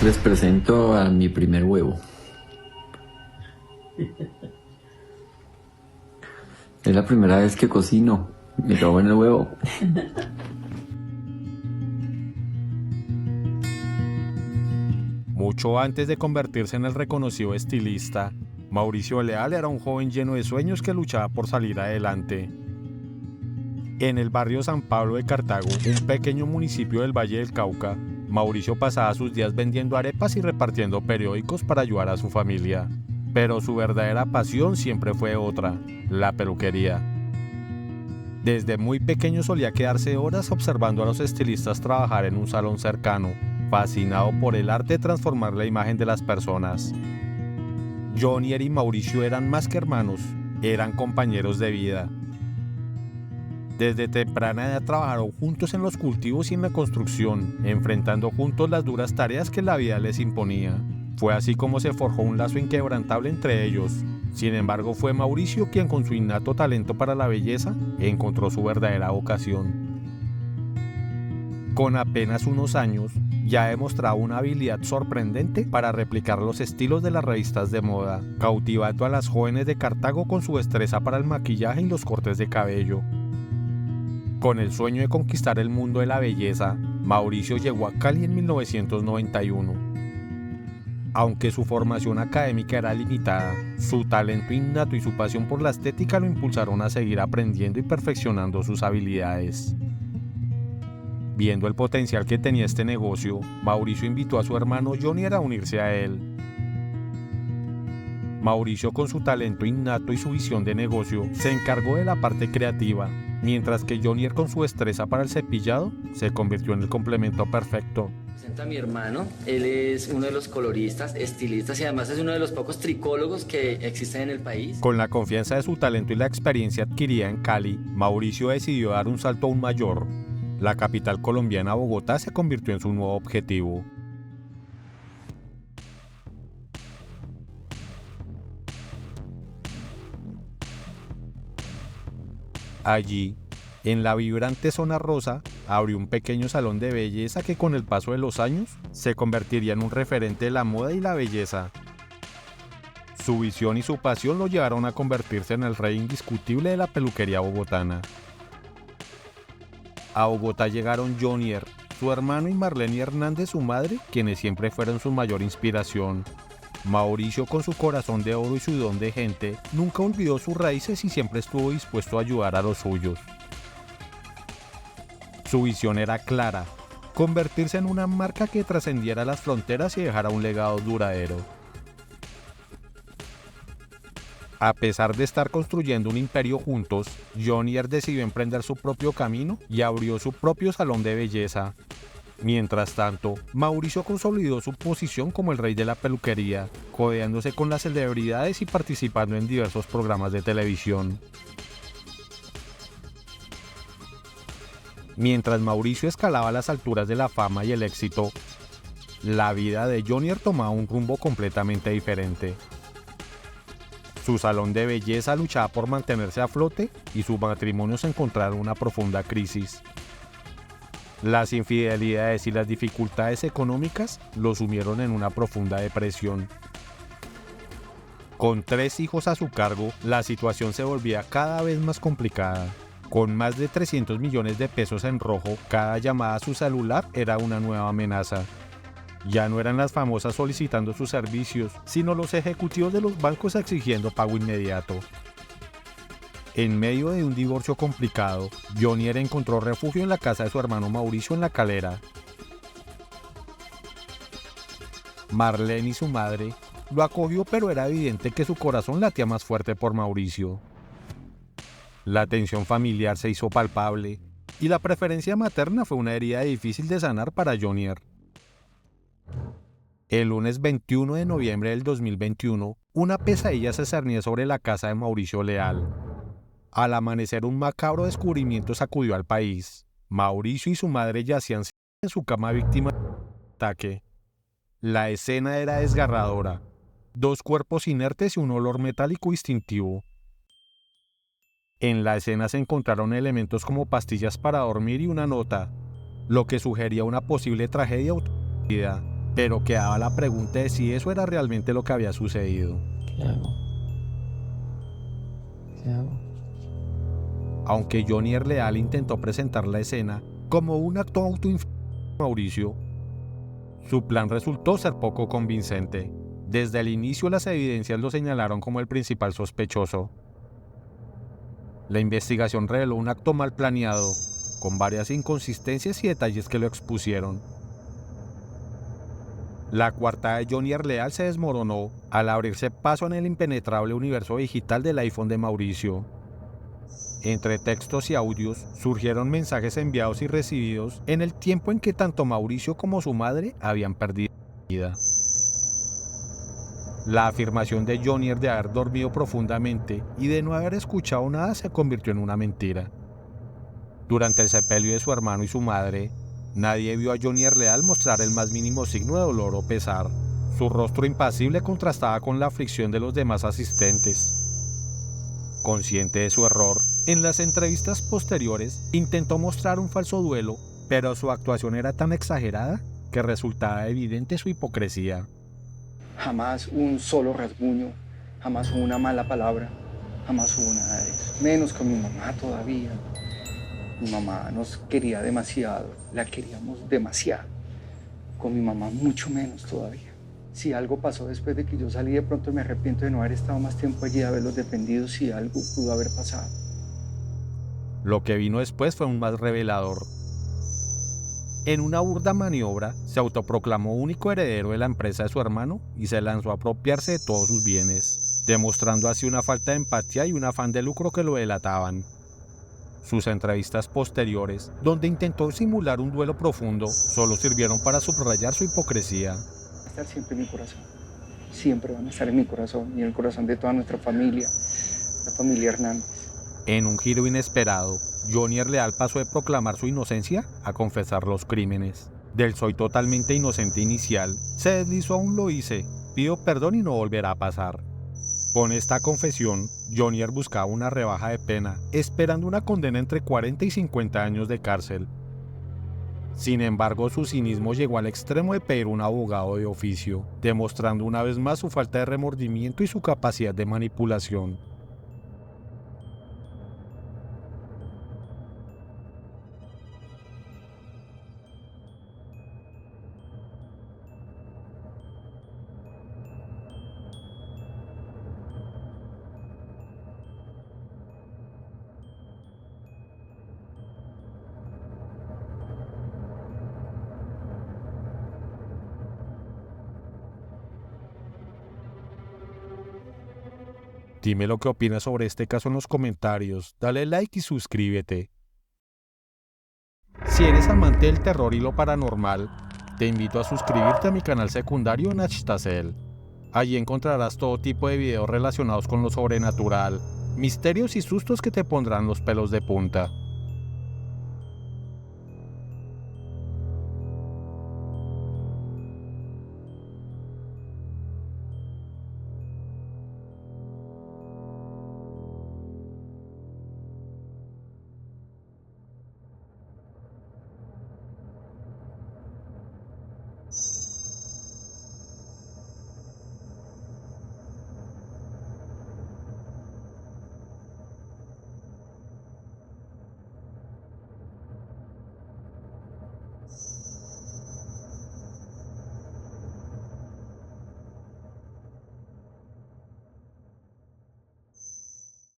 Les presento a mi primer huevo. Es la primera vez que cocino. Me cago en el huevo. Mucho antes de convertirse en el reconocido estilista, Mauricio Leal era un joven lleno de sueños que luchaba por salir adelante. En el barrio San Pablo de Cartago, un pequeño municipio del Valle del Cauca, Mauricio pasaba sus días vendiendo arepas y repartiendo periódicos para ayudar a su familia. Pero su verdadera pasión siempre fue otra, la peluquería. Desde muy pequeño solía quedarse horas observando a los estilistas trabajar en un salón cercano, fascinado por el arte de transformar la imagen de las personas. Jonier y Mauricio eran más que hermanos, eran compañeros de vida. Desde temprana edad trabajaron juntos en los cultivos y en la construcción, enfrentando juntos las duras tareas que la vida les imponía. Fue así como se forjó un lazo inquebrantable entre ellos. Sin embargo, fue Mauricio quien, con su innato talento para la belleza, encontró su verdadera vocación. Con apenas unos años, ya demostraba una habilidad sorprendente para replicar los estilos de las revistas de moda, cautivando a las jóvenes de Cartago con su destreza para el maquillaje y los cortes de cabello. Con el sueño de conquistar el mundo de la belleza, Mauricio llegó a Cali en 1991. Aunque su formación académica era limitada, su talento innato y su pasión por la estética lo impulsaron a seguir aprendiendo y perfeccionando sus habilidades. Viendo el potencial que tenía este negocio, Mauricio invitó a su hermano Jonier a unirse a él. Mauricio, con su talento innato y su visión de negocio, se encargó de la parte creativa, mientras que Jonier, con su destreza para el cepillado, se convirtió en el complemento perfecto. Presento a mi hermano, él es uno de los coloristas, estilistas y además es uno de los pocos tricólogos que existen en el país. Con la confianza de su talento y la experiencia adquirida en Cali, Mauricio decidió dar un salto aún mayor. La capital colombiana, Bogotá, se convirtió en su nuevo objetivo. Allí, en la vibrante zona rosa, abrió un pequeño salón de belleza que, con el paso de los años, se convertiría en un referente de la moda y la belleza. Su visión y su pasión lo llevaron a convertirse en el rey indiscutible de la peluquería bogotana. A Bogotá llegaron Jonier, su hermano, y Marlene Hernández, su madre, quienes siempre fueron su mayor inspiración. Mauricio, con su corazón de oro y su don de gente, nunca olvidó sus raíces y siempre estuvo dispuesto a ayudar a los suyos. Su visión era clara: convertirse en una marca que trascendiera las fronteras y dejara un legado duradero. A pesar de estar construyendo un imperio juntos, Jonier decidió emprender su propio camino y abrió su propio salón de belleza. Mientras tanto, Mauricio consolidó su posición como el rey de la peluquería, codeándose con las celebridades y participando en diversos programas de televisión. Mientras Mauricio escalaba las alturas de la fama y el éxito, la vida de Jonier tomaba un rumbo completamente diferente. Su salón de belleza luchaba por mantenerse a flote y su matrimonio se encontraba en una profunda crisis. Las infidelidades y las dificultades económicas lo sumieron en una profunda depresión. Con 3 hijos a su cargo, la situación se volvía cada vez más complicada. Con más de 300 millones de pesos en rojo, cada llamada a su celular era una nueva amenaza. Ya no eran las famosas solicitando sus servicios, sino los ejecutivos de los bancos exigiendo pago inmediato. En medio de un divorcio complicado, Jonier encontró refugio en la casa de su hermano Mauricio en La Calera. Marlene y su madre lo acogió, pero era evidente que su corazón latía más fuerte por Mauricio. La tensión familiar se hizo palpable y la preferencia materna fue una herida difícil de sanar para Jonier. El lunes 21 de noviembre del 2021, una pesadilla se cernía sobre la casa de Mauricio Leal. Al amanecer, un macabro descubrimiento sacudió al país. Mauricio y su madre yacían en su cama víctimas de un ataque. La escena era desgarradora: 2 cuerpos inertes y un olor metálico distintivo. En la escena se encontraron elementos como pastillas para dormir y una nota, lo que sugería una posible tragedia o vida. pero quedaba la pregunta de si eso era realmente lo que había sucedido. ¿Qué hago? ¿Qué hago? Aunque Jonier Leal intentó presentar la escena como un acto autoinfligido de Mauricio, su plan resultó ser poco convincente. Desde el inicio las evidencias lo señalaron como el principal sospechoso. La investigación reveló un acto mal planeado, con varias inconsistencias y detalles que lo expusieron. La coartada de Jonier Leal se desmoronó al abrirse paso en el impenetrable universo digital del iPhone de Mauricio. Entre textos y audios surgieron mensajes enviados y recibidos en el tiempo en que tanto Mauricio como su madre habían perdido la vida. La afirmación de Jonier de haber dormido profundamente y de no haber escuchado nada se convirtió en una mentira. Durante el sepelio de su hermano y su madre, nadie vio a Jonier Leal mostrar el más mínimo signo de dolor o pesar. Su rostro impasible contrastaba con la aflicción de los demás asistentes. Consciente de su error, en las entrevistas posteriores intentó mostrar un falso duelo, pero su actuación era tan exagerada que resultaba evidente su hipocresía. Jamás un solo rasguño, jamás una mala palabra, jamás hubo nada de eso. Menos con mi mamá todavía. Mi mamá nos quería demasiado, la queríamos demasiado. Con mi mamá mucho menos todavía. Si algo pasó después de que yo salí, de pronto me arrepiento de no haber estado más tiempo allí, de haberlos defendido, si algo pudo haber pasado. Lo que vino después fue aún más revelador. En una burda maniobra, se autoproclamó único heredero de la empresa de su hermano y se lanzó a apropiarse de todos sus bienes, demostrando así una falta de empatía y un afán de lucro que lo delataban. Sus entrevistas posteriores, donde intentó simular un duelo profundo, solo sirvieron para subrayar su hipocresía. Estar siempre en mi corazón, siempre van a estar en mi corazón y en el corazón de toda nuestra familia, la familia Hernández. En un giro inesperado, Jonier Leal pasó de proclamar su inocencia a confesar los crímenes. Del soy totalmente inocente inicial, se deslizó a un lo hice, pido perdón y no volverá a pasar. Con esta confesión, Jonier buscaba una rebaja de pena, esperando una condena entre 40 y 50 años de cárcel. Sin embargo, su cinismo llegó al extremo de pedir un abogado de oficio, demostrando una vez más su falta de remordimiento y su capacidad de manipulación. Dime lo que opinas sobre este caso en los comentarios, dale like y suscríbete. Si eres amante del terror y lo paranormal, te invito a suscribirte a mi canal secundario Nachtazel. Allí encontrarás todo tipo de videos relacionados con lo sobrenatural, misterios y sustos que te pondrán los pelos de punta.